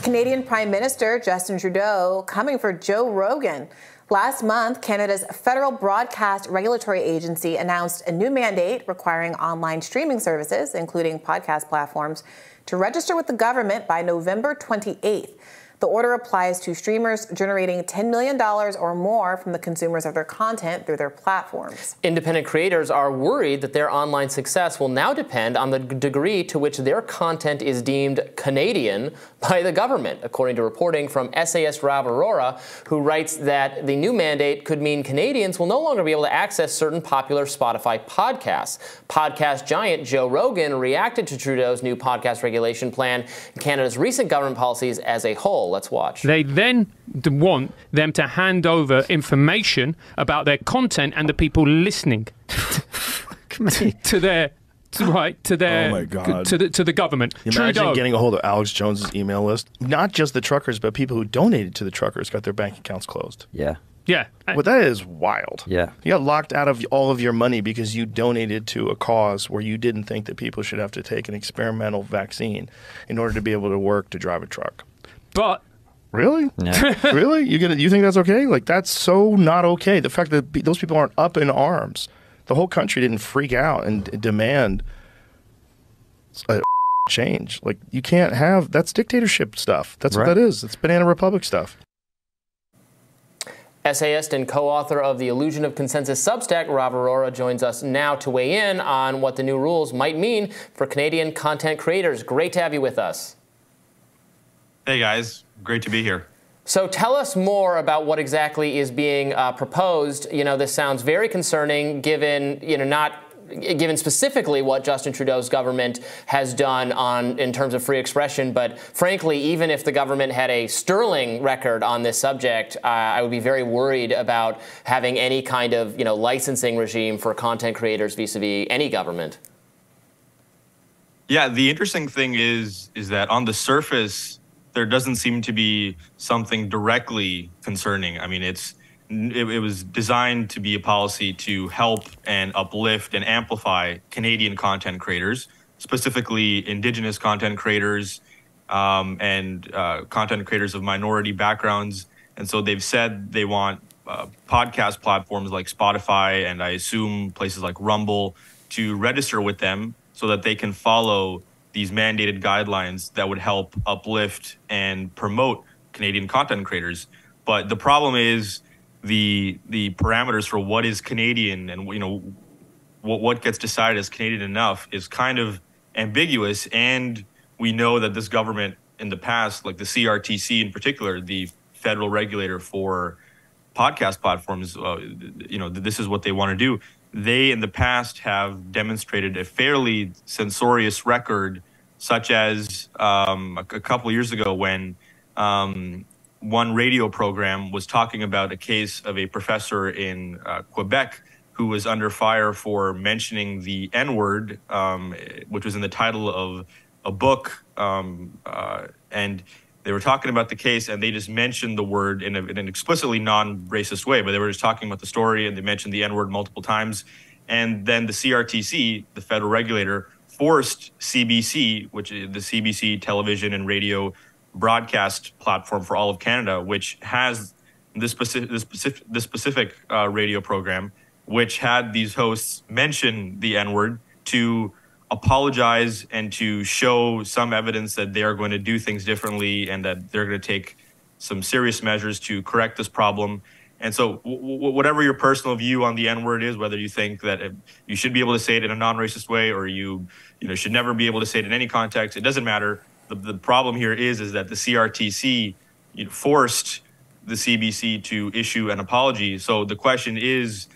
Canadian Prime Minister Justin Trudeau coming for Joe Rogan. Last month, Canada's federal broadcast regulatory agency announced a new mandate requiring online streaming services, including podcast platforms, to register with the government by November 28th. The order applies to streamers generating $10 million or more from the consumers of their content through their platforms. Independent creators are worried that their online success will now depend on the degree to which their content is deemed Canadian by the government, according to reporting from essayist Rav Arora, who writes that the new mandate could mean Canadians will no longer be able to access certain popular Spotify podcasts. Podcast giant Joe Rogan reacted to Trudeau's new podcast regulation plan and Canada's recent government policies as a whole. Let's watch. They then want them to hand over information about their content and the people listening to their oh my God. to the government. Imagine Trudeau. getting a hold of Alex Jones's email list. Not just the truckers, but people who donated to the truckers got their bank accounts closed. Yeah. Yeah. Well, that is wild. Yeah. You got locked out of all of your money because you donated to a cause where you didn't think that people should have to take an experimental vaccine in order to be able to work to drive a truck. But really? Yeah. Really? You think that's okay? Like, that's so not okay. The fact that those people aren't up in arms. The whole country didn't freak out and demand a change. Like, you can't have, that's dictatorship stuff. That's what that is. It's banana republic stuff. Essayist and co-author of the Illusion of Consensus Substack, Rav Arora, joins us now to weigh in on what the new rules might mean for Canadian content creators. Great to have you with us. Hey guys, great to be here. So tell us more about what exactly is being proposed. You know, this sounds very concerning given, given specifically what Justin Trudeau's government has done in terms of free expression. But frankly, even if the government had a sterling record on this subject, I would be very worried about having any kind of, licensing regime for content creators vis-a-vis any government. Yeah, the interesting thing is that on the surface, there doesn't seem to be something directly concerning. I mean, it was designed to be a policy to help and uplift and amplify Canadian content creators, specifically Indigenous content creators and content creators of minority backgrounds. And so they've said they want podcast platforms like Spotify and I assume places like Rumble to register with them so that they can follow these mandated guidelines that would help uplift and promote Canadian content creators. But the problem is the parameters for what is Canadian and what gets decided as Canadian enough is kind of ambiguous. And we know that this government in the past, like the CRTC in particular, the federal regulator for podcast platforms, this is what they want to do. They, in the past, have demonstrated a fairly censorious record, such as a couple of years ago when one radio program was talking about a case of a professor in Quebec who was under fire for mentioning the N-word, which was in the title of a book. And they were talking about the case, and they just mentioned the word in an explicitly non-racist way, but they were just talking about the story, and they mentioned the N-word multiple times. And then the CRTC, the federal regulator, forced CBC, which is the CBC television and radio broadcast platform for all of Canada, which has this specific radio program, which had these hosts mention the N-word, to apologize and to show some evidence that they are going to do things differently and that they're going to take some serious measures to correct this problem. And so whatever your personal view on the N-word is, whether you think that you should be able to say it in a non-racist way or you should never be able to say it in any context, it doesn't matter. The problem here is that the CRTC forced the CBC to issue an apology. So the question is,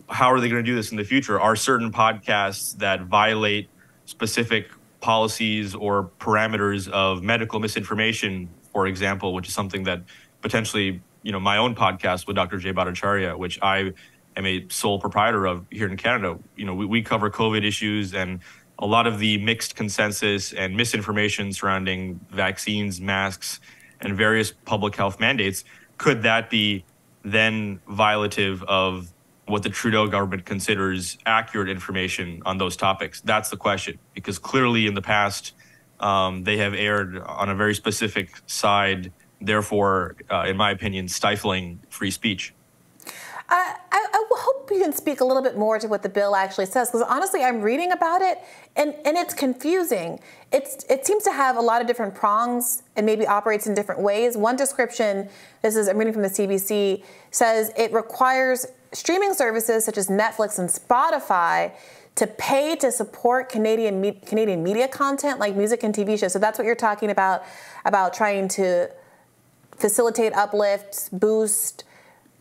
how are they going to do this in the future? Are certain podcasts that violate specific policies or parameters of medical misinformation, for example, which is something that potentially, my own podcast with Dr. Jay Bhattacharya, which I am a sole proprietor of here in Canada, we cover COVID issues and a lot of the mixed consensus and misinformation surrounding vaccines, masks, and various public health mandates. Could that be then violative of what the Trudeau government considers accurate information on those topics? That's the question, because clearly in the past, they have erred on a very specific side, therefore, in my opinion, stifling free speech. I hope you can speak a little bit more to what the bill actually says, because honestly, I'm reading about it, and it's confusing. It seems to have a lot of different prongs and maybe operates in different ways. One description, I'm reading from the CBC, says it requires streaming services such as Netflix and Spotify to pay to support Canadian media content like music and TV shows. So that's what you're talking about trying to facilitate, uplift, boost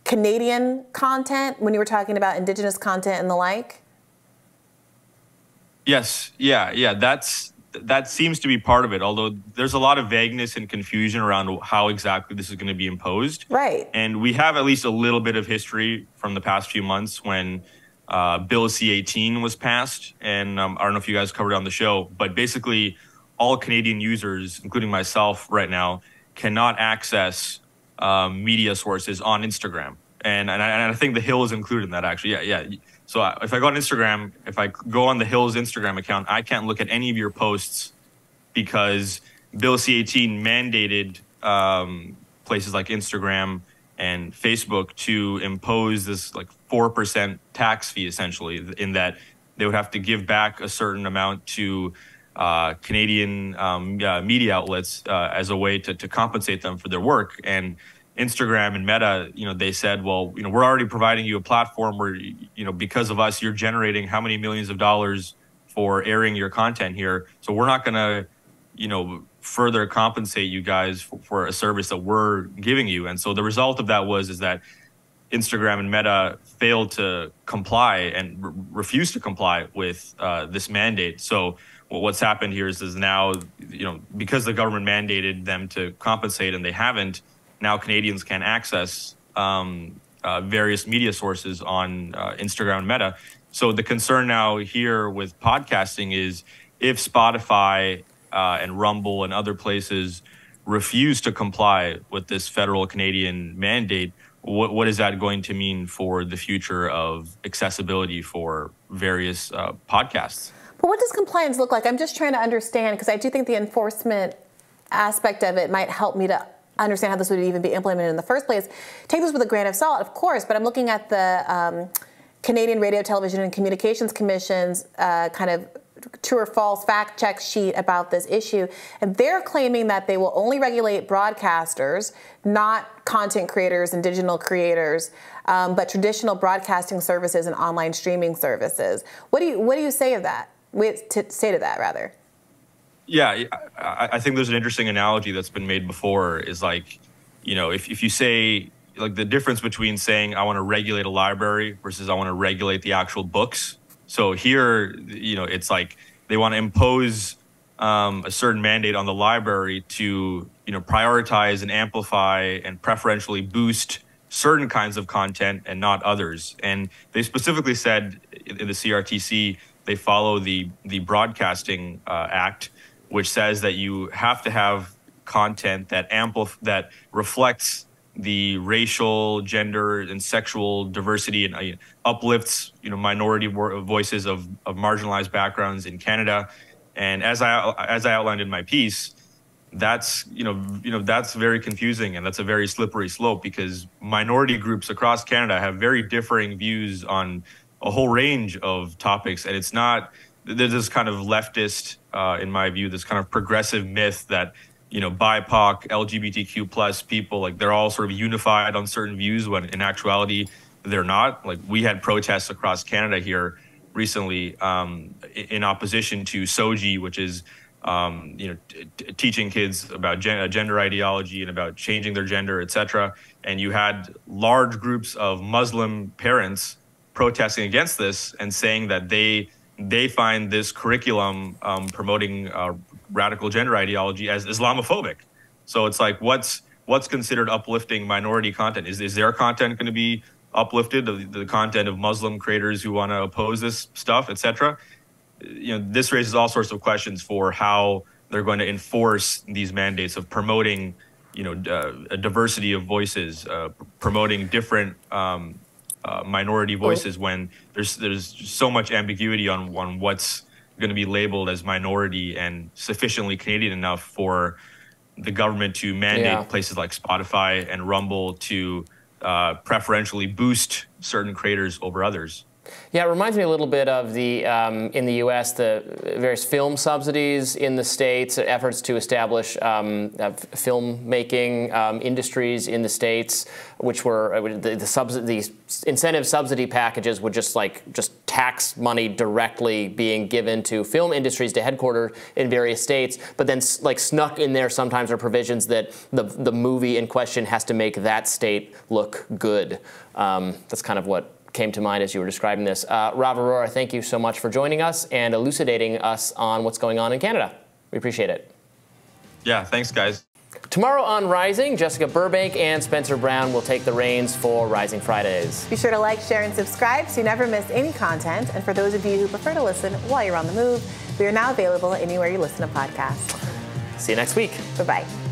Canadian content when you were talking about Indigenous content and the like? Yes, yeah, that seems to be part of it, although there's a lot of vagueness and confusion around how exactly this is going to be imposed. Right. And we have at least a little bit of history from the past few months when Bill C-18 was passed, and I don't know if you guys covered it on the show, but basically all Canadian users, including myself right now, cannot access media sources on Instagram. And I think The Hill is included in that, actually. Yeah. So if I go on Instagram, if I go on The Hill's Instagram account, I can't look at any of your posts because Bill C-18 mandated places like Instagram and Facebook to impose this like 4% tax fee, essentially, in that they would have to give back a certain amount to Canadian media outlets as a way to compensate them for their work. And Instagram and Meta, they said, well, we're already providing you a platform where, because of us, you're generating how many millions of dollars for airing your content here. So we're not going to, further compensate you guys for a service that we're giving you. And so the result of that is that Instagram and Meta failed to comply and refused to comply with this mandate. So what's happened here is now, because the government mandated them to compensate and they haven't, now Canadians can access various media sources on Instagram and Meta. So the concern now here with podcasting is if Spotify and Rumble and other places refuse to comply with this federal Canadian mandate, what is that going to mean for the future of accessibility for various podcasts? But what does compliance look like? I'm just trying to understand, because I do think the enforcement aspect of it might help me to understand how this would even be implemented in the first place. Take this with a grain of salt, of course, but I'm looking at the Canadian Radio, Television and Communications Commission's kind of true or false fact check sheet about this issue. And they're claiming that they will only regulate broadcasters, not content creators and digital creators, but traditional broadcasting services and online streaming services. What do you say of that? Say to that, rather. Yeah, I think there's an interesting analogy that's been made before is like, if you say, like the difference between saying I want to regulate a library versus I want to regulate the actual books. So here, it's like they want to impose a certain mandate on the library to, prioritize and amplify and preferentially boost certain kinds of content and not others. And they specifically said in the CRTC, they follow the Broadcasting Act, which says that you have to have content that reflects the racial, gender, and sexual diversity and uplifts, minority voices of marginalized backgrounds in Canada. And as I outlined in my piece, that's that's very confusing, and that's a very slippery slope because minority groups across Canada have very differing views on a whole range of topics, and it's not. There's this kind of leftist, in my view, this kind of progressive myth that BIPOC, LGBTQ plus people, like they're all sort of unified on certain views when in actuality they're not. Like we had protests across Canada here recently in opposition to SOGI, which is teaching kids about gender ideology and about changing their gender, etc. And you had large groups of Muslim parents protesting against this and saying that they find this curriculum promoting radical gender ideology as Islamophobic. So it's like, what's considered uplifting minority content? Is their content going to be uplifted? The content of Muslim creators who want to oppose this stuff, etc. This raises all sorts of questions for how they're going to enforce these mandates of promoting, a diversity of voices, promoting different minority voices when there's so much ambiguity on what's going to be labeled as minority and sufficiently Canadian enough for the government to mandate places like Spotify and Rumble to preferentially boost certain creators over others. Yeah, it reminds me a little bit of the, in the U.S., the various film subsidies in the states, efforts to establish filmmaking industries in the states, which were the incentive subsidy packages would just tax money directly being given to film industries to headquarter in various states, but then snuck in there sometimes are provisions that the movie in question has to make that state look good. That's kind of what came to mind as you were describing this. Rav Arora, thank you so much for joining us and elucidating us on what's going on in Canada. We appreciate it. Yeah, thanks, guys. Tomorrow on Rising, Jessica Burbank and Spencer Brown will take the reins for Rising Fridays. Be sure to like, share, and subscribe so you never miss any content. And for those of you who prefer to listen while you're on the move, we are now available anywhere you listen to podcasts. See you next week. Bye-bye.